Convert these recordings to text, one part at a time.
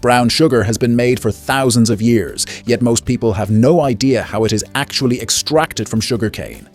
Brown sugar has been made for thousands of years, yet most people have no idea how it is actually extracted from sugarcane.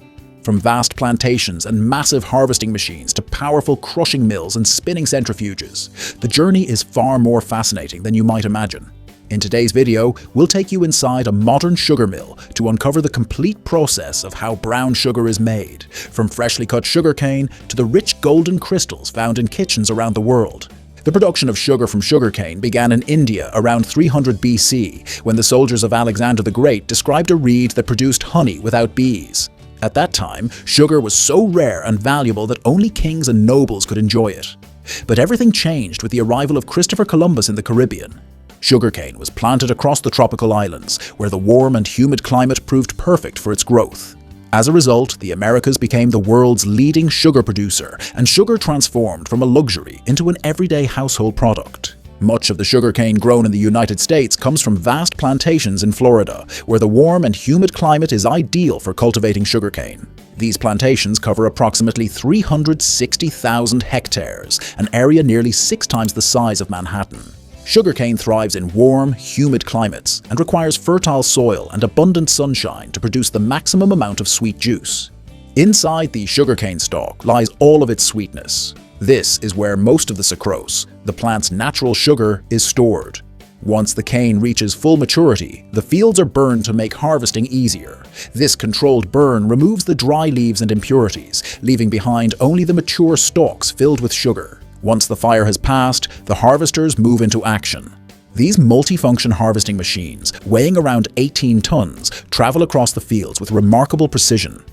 From vast plantations and massive harvesting machines to powerful crushing mills and spinning centrifuges, the journey is far more fascinating than you might imagine. In today's video, we'll take you inside a modern sugar mill to uncover the complete process of how brown sugar is made, from freshly cut sugarcane to the rich golden crystals found in kitchens around the world. The production of sugar from sugarcane began in India around 300 BC, when the soldiers of Alexander the Great described a reed that produced honey without bees. At that time, sugar was so rare and valuable that only kings and nobles could enjoy it. But everything changed with the arrival of Christopher Columbus in the Caribbean. Sugarcane was planted across the tropical islands, where the warm and humid climate proved perfect for its growth. As a result, the Americas became the world's leading sugar producer, and sugar transformed from a luxury into an everyday household product. Much of the sugarcane grown in the United States comes from vast plantations in Florida, where the warm and humid climate is ideal for cultivating sugarcane. These plantations cover approximately 360,000 hectares, an area nearly 6 times the size of Manhattan. Sugarcane thrives in warm, humid climates and requires fertile soil and abundant sunshine to produce the maximum amount of sweet juice. Inside the sugarcane stalk lies all of its sweetness. This is where most of the sucrose, the plant's natural sugar, is stored. Once the cane reaches full maturity, the fields are burned to make harvesting easier. This controlled burn removes the dry leaves and impurities, leaving behind only the mature stalks filled with sugar. Once the fire has passed, the harvesters move into action. These multifunction harvesting machines, weighing around 18 tons, travel across the fields with remarkable precision.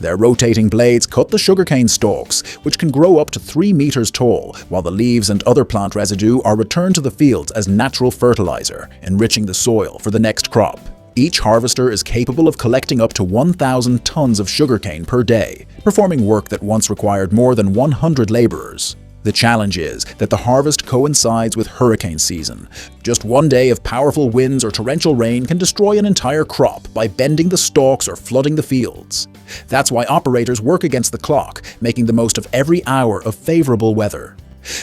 Their rotating blades cut the sugarcane stalks, which can grow up to 3 meters tall, while the leaves and other plant residue are returned to the fields as natural fertilizer, enriching the soil for the next crop. Each harvester is capable of collecting up to 1,000 tons of sugarcane per day, performing work that once required more than 100 laborers. The challenge is that the harvest coincides with hurricane season. Just one day of powerful winds or torrential rain can destroy an entire crop by bending the stalks or flooding the fields. That's why operators work against the clock, making the most of every hour of favorable weather.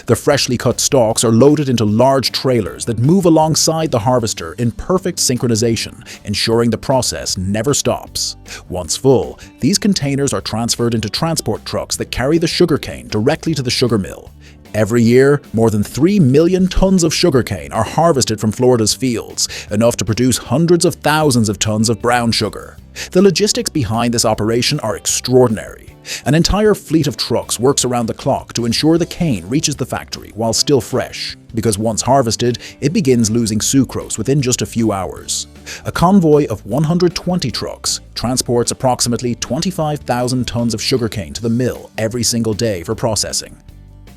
The freshly cut stalks are loaded into large trailers that move alongside the harvester in perfect synchronization, ensuring the process never stops. Once full, these containers are transferred into transport trucks that carry the sugarcane directly to the sugar mill. Every year, more than 3 million tons of sugarcane are harvested from Florida's fields, enough to produce hundreds of thousands of tons of brown sugar. The logistics behind this operation are extraordinary. An entire fleet of trucks works around the clock to ensure the cane reaches the factory while still fresh, because once harvested, it begins losing sucrose within just a few hours. A convoy of 120 trucks transports approximately 25,000 tons of sugarcane to the mill every single day for processing.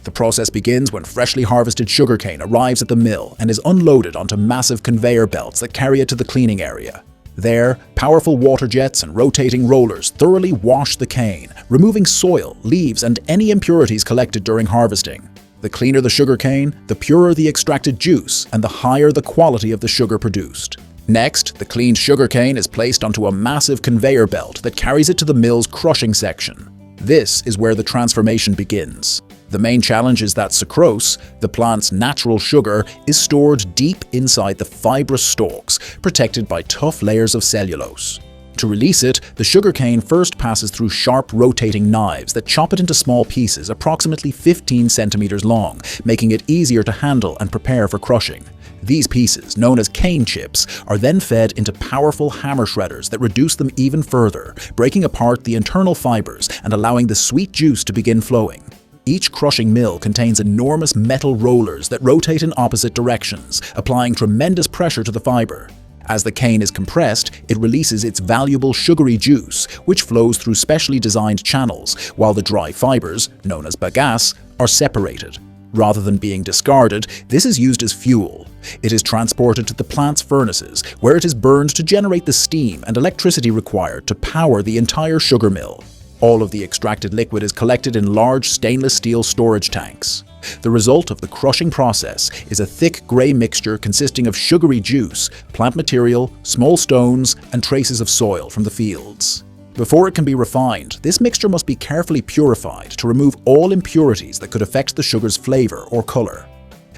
The process begins when freshly harvested sugarcane arrives at the mill and is unloaded onto massive conveyor belts that carry it to the cleaning area. There, powerful water jets and rotating rollers thoroughly wash the cane, removing soil, leaves, and any impurities collected during harvesting. The cleaner the sugarcane, the purer the extracted juice, and the higher the quality of the sugar produced. Next, the cleaned sugarcane is placed onto a massive conveyor belt that carries it to the mill's crushing section. This is where the transformation begins. The main challenge is that sucrose, the plant's natural sugar, is stored deep inside the fibrous stalks, protected by tough layers of cellulose. To release it, the sugarcane first passes through sharp rotating knives that chop it into small pieces approximately 15 centimeters long, making it easier to handle and prepare for crushing. These pieces, known as cane chips, are then fed into powerful hammer shredders that reduce them even further, breaking apart the internal fibers and allowing the sweet juice to begin flowing. Each crushing mill contains enormous metal rollers that rotate in opposite directions, applying tremendous pressure to the fiber. As the cane is compressed, it releases its valuable sugary juice, which flows through specially designed channels, while the dry fibers, known as bagasse, are separated. Rather than being discarded, this is used as fuel. It is transported to the plant's furnaces, where it is burned to generate the steam and electricity required to power the entire sugar mill. All of the extracted liquid is collected in large stainless steel storage tanks. The result of the crushing process is a thick gray mixture consisting of sugary juice, plant material, small stones, and traces of soil from the fields. Before it can be refined, this mixture must be carefully purified to remove all impurities that could affect the sugar's flavor or color.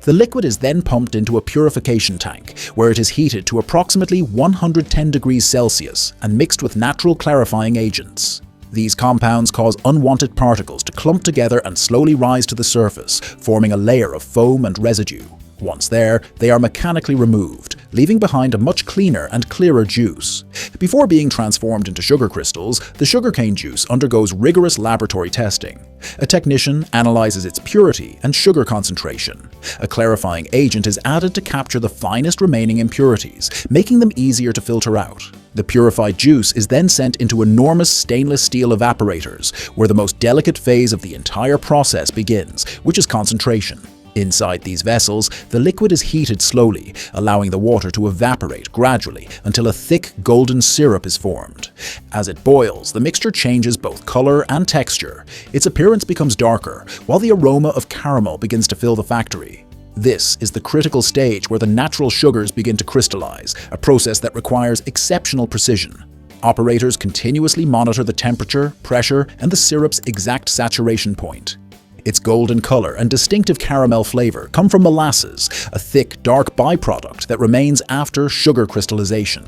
The liquid is then pumped into a purification tank, where it is heated to approximately 110 degrees Celsius and mixed with natural clarifying agents. These compounds cause unwanted particles to clump together and slowly rise to the surface, forming a layer of foam and residue. Once there, they are mechanically removed, leaving behind a much cleaner and clearer juice. Before being transformed into sugar crystals, the sugarcane juice undergoes rigorous laboratory testing. A technician analyzes its purity and sugar concentration. A clarifying agent is added to capture the finest remaining impurities, making them easier to filter out. The purified juice is then sent into enormous stainless steel evaporators, where the most delicate phase of the entire process begins, which is concentration. Inside these vessels, the liquid is heated slowly, allowing the water to evaporate gradually until a thick golden syrup is formed. As it boils, the mixture changes both color and texture. Its appearance becomes darker, while the aroma of caramel begins to fill the factory. This is the critical stage where the natural sugars begin to crystallize, a process that requires exceptional precision. Operators continuously monitor the temperature, pressure, and the syrup's exact saturation point. Its golden color and distinctive caramel flavor come from molasses, a thick, dark byproduct that remains after sugar crystallization.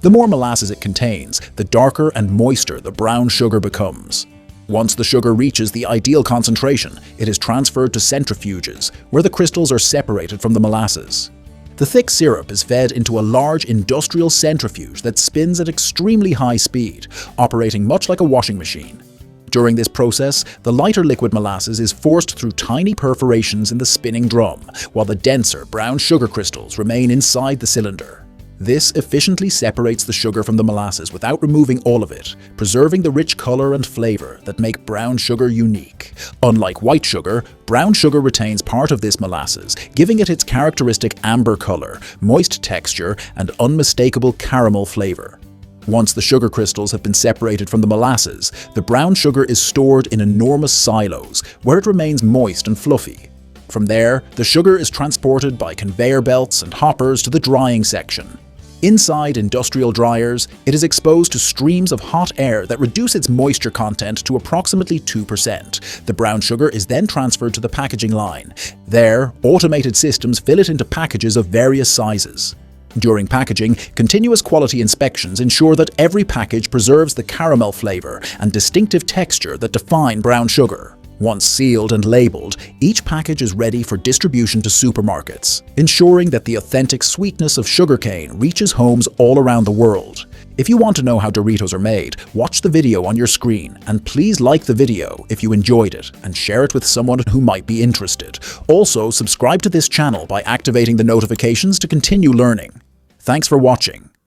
The more molasses it contains, the darker and moister the brown sugar becomes. Once the sugar reaches the ideal concentration, it is transferred to centrifuges, where the crystals are separated from the molasses. The thick syrup is fed into a large industrial centrifuge that spins at extremely high speed, operating much like a washing machine. During this process, the lighter liquid molasses is forced through tiny perforations in the spinning drum, while the denser brown sugar crystals remain inside the cylinder. This efficiently separates the sugar from the molasses without removing all of it, preserving the rich color and flavor that make brown sugar unique. Unlike white sugar, brown sugar retains part of this molasses, giving it its characteristic amber color, moist texture, and unmistakable caramel flavor. Once the sugar crystals have been separated from the molasses, the brown sugar is stored in enormous silos, where it remains moist and fluffy. From there, the sugar is transported by conveyor belts and hoppers to the drying section. Inside industrial dryers, it is exposed to streams of hot air that reduce its moisture content to approximately 2%. The brown sugar is then transferred to the packaging line. There, automated systems fill it into packages of various sizes. During packaging, continuous quality inspections ensure that every package preserves the caramel flavor and distinctive texture that define brown sugar. Once sealed and labeled, each package is ready for distribution to supermarkets, ensuring that the authentic sweetness of sugarcane reaches homes all around the world. If you want to know how Doritos are made, watch the video on your screen, and please like the video if you enjoyed it and share it with someone who might be interested. Also, subscribe to this channel by activating the notifications to continue learning. Thanks for watching.